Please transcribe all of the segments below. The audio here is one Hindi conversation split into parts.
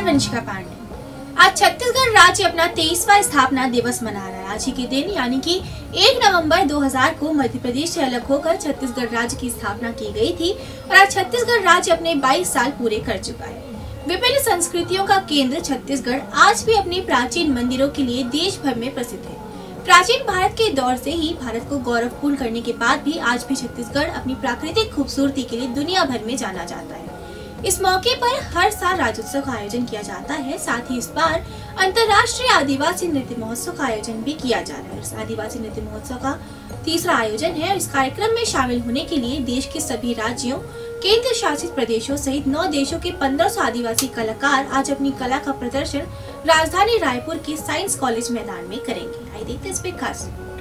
वंशिका पांडे। आज छत्तीसगढ़ राज्य अपना 23वां स्थापना दिवस मना रहा है। आज ही के दिन यानी कि 1 नवंबर 2000 को मध्य प्रदेश से अलग होकर छत्तीसगढ़ राज्य की स्थापना की गई थी और आज छत्तीसगढ़ राज्य अपने 22 साल पूरे कर चुका है। विभिन्न संस्कृतियों का केंद्र छत्तीसगढ़ आज भी अपने प्राचीन मंदिरों के लिए देश भर में प्रसिद्ध है। प्राचीन भारत के दौर से ही भारत को गौरवपूर्ण करने के बाद भी आज भी छत्तीसगढ़ अपनी प्राकृतिक खूबसूरती के लिए दुनिया भर में जाना जाता है। इस मौके पर हर साल राज्योत्सव का आयोजन किया जाता है। साथ ही इस बार अंतर्राष्ट्रीय आदिवासी नृत्य महोत्सव का आयोजन भी किया जा रहा है। इस आदिवासी नृत्य महोत्सव का तीसरा आयोजन है। इस कार्यक्रम में शामिल होने के लिए देश के सभी राज्यों, केंद्र शासित प्रदेशों सहित 9 देशों के 1500 आदिवासी कलाकार आज अपनी कला का प्रदर्शन राजधानी रायपुर के साइंस कॉलेज मैदान में करेंगे। आइए देखते हैं इस पे खास रिपोर्ट।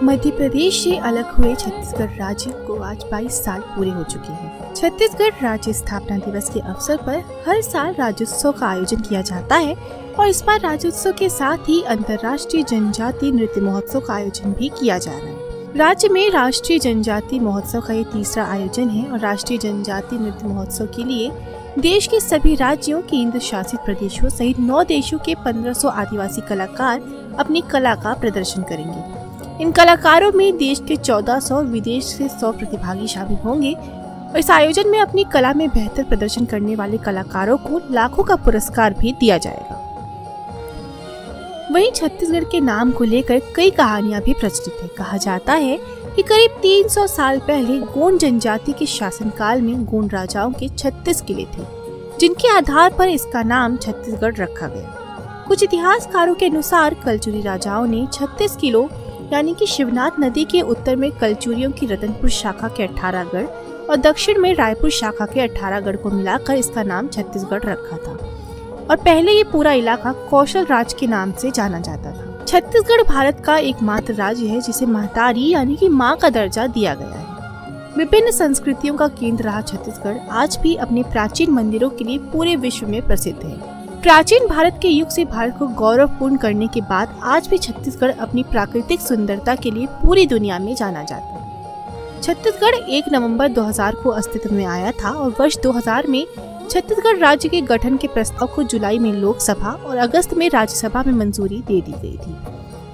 मध्य प्रदेश से अलग हुए छत्तीसगढ़ राज्य को आज 22 साल पूरे हो चुके हैं। छत्तीसगढ़ राज्य स्थापना दिवस के अवसर पर हर साल राज्योत्सव का आयोजन किया जाता है और इस बार राज्योत्सव के साथ ही अंतर्राष्ट्रीय जनजातीय नृत्य महोत्सव का आयोजन भी किया जा रहा है। राज्य में राष्ट्रीय जनजातीय महोत्सव का ये तीसरा आयोजन है और राष्ट्रीय जनजातीय नृत्य महोत्सव के लिए देश के सभी राज्यों, केंद्र शासित प्रदेशों सहित 9 देशों के 1500 आदिवासी कलाकार अपनी कला का प्रदर्शन करेंगे। इन कलाकारों में देश के 1400 और विदेश से 100 प्रतिभागी शामिल होंगे और इस आयोजन में अपनी कला में बेहतर प्रदर्शन करने वाले कलाकारों को लाखों का पुरस्कार भी दिया जाएगा। वहीं छत्तीसगढ़ के नाम को लेकर कई कहानियां भी प्रचलित है। कहा जाता है कि करीब 300 साल पहले गोंड जनजाति के शासनकाल में गोंड राजाओं के 36 किले थे, जिनके आधार पर इसका नाम छत्तीसगढ़ रखा गया। कुछ इतिहासकारों के अनुसार कलचुरी राजाओं ने 36 किलों यानी कि शिवनाथ नदी के उत्तर में कलचुरियों की रतनपुर शाखा के 18 गढ़ और दक्षिण में रायपुर शाखा के 18 गढ़ को मिलाकर इसका नाम छत्तीसगढ़ रखा था और पहले ये पूरा इलाका कौशल राज के नाम से जाना जाता था। छत्तीसगढ़ भारत का एकमात्र राज्य है जिसे महतारी यानी कि माँ का दर्जा दिया गया है। विभिन्न संस्कृतियों का केंद्र रहा छत्तीसगढ़ आज भी अपने प्राचीन मंदिरों के लिए पूरे विश्व में प्रसिद्ध है। प्राचीन भारत के युग से भारत को गौरवपूर्ण करने के बाद आज भी छत्तीसगढ़ अपनी प्राकृतिक सुंदरता के लिए पूरी दुनिया में जाना जाता है। छत्तीसगढ़ 1 नवंबर 2000 को अस्तित्व में आया था और वर्ष 2000 में छत्तीसगढ़ राज्य के गठन के प्रस्ताव को जुलाई में लोकसभा और अगस्त में राज्यसभा में मंजूरी दे दी गई थी,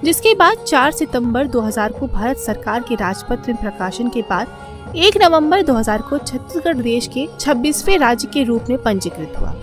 जिसके बाद 4 सितंबर 2000 को भारत सरकार के राजपत्र में प्रकाशन के बाद 1 नवंबर 2000 को छत्तीसगढ़ देश के 26वें राज्य के रूप में पंजीकृत हुआ।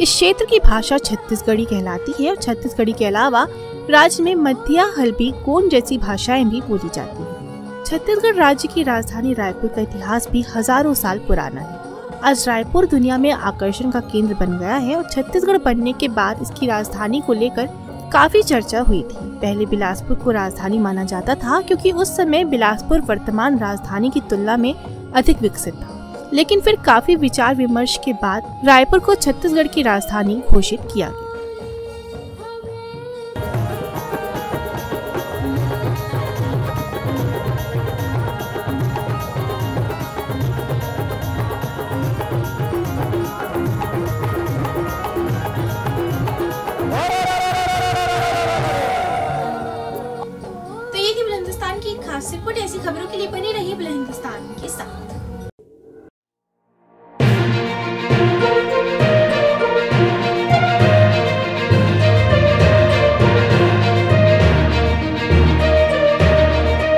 इस क्षेत्र की भाषा छत्तीसगढ़ी कहलाती है और छत्तीसगढ़ी के अलावा राज्य में मध्या, हल्बी, गोंड जैसी भाषाएं भी बोली जाती हैं। छत्तीसगढ़ राज्य की राजधानी रायपुर का इतिहास भी हजारों साल पुराना है। आज रायपुर दुनिया में आकर्षण का केंद्र बन गया है और छत्तीसगढ़ बनने के बाद इसकी राजधानी को लेकर काफी चर्चा हुई थी। पहले बिलासपुर को राजधानी माना जाता था क्योंकि उस समय बिलासपुर वर्तमान राजधानी की तुलना में अधिक विकसित था, लेकिन फिर काफी विचार विमर्श के बाद रायपुर को छत्तीसगढ़ की राजधानी घोषित किया गया। तो ये थी बुलंद हिंदुस्तान की खास रिपोर्ट। ऐसी खबरों के लिए बने रहिए बुलंद हिंदुस्तान के साथ।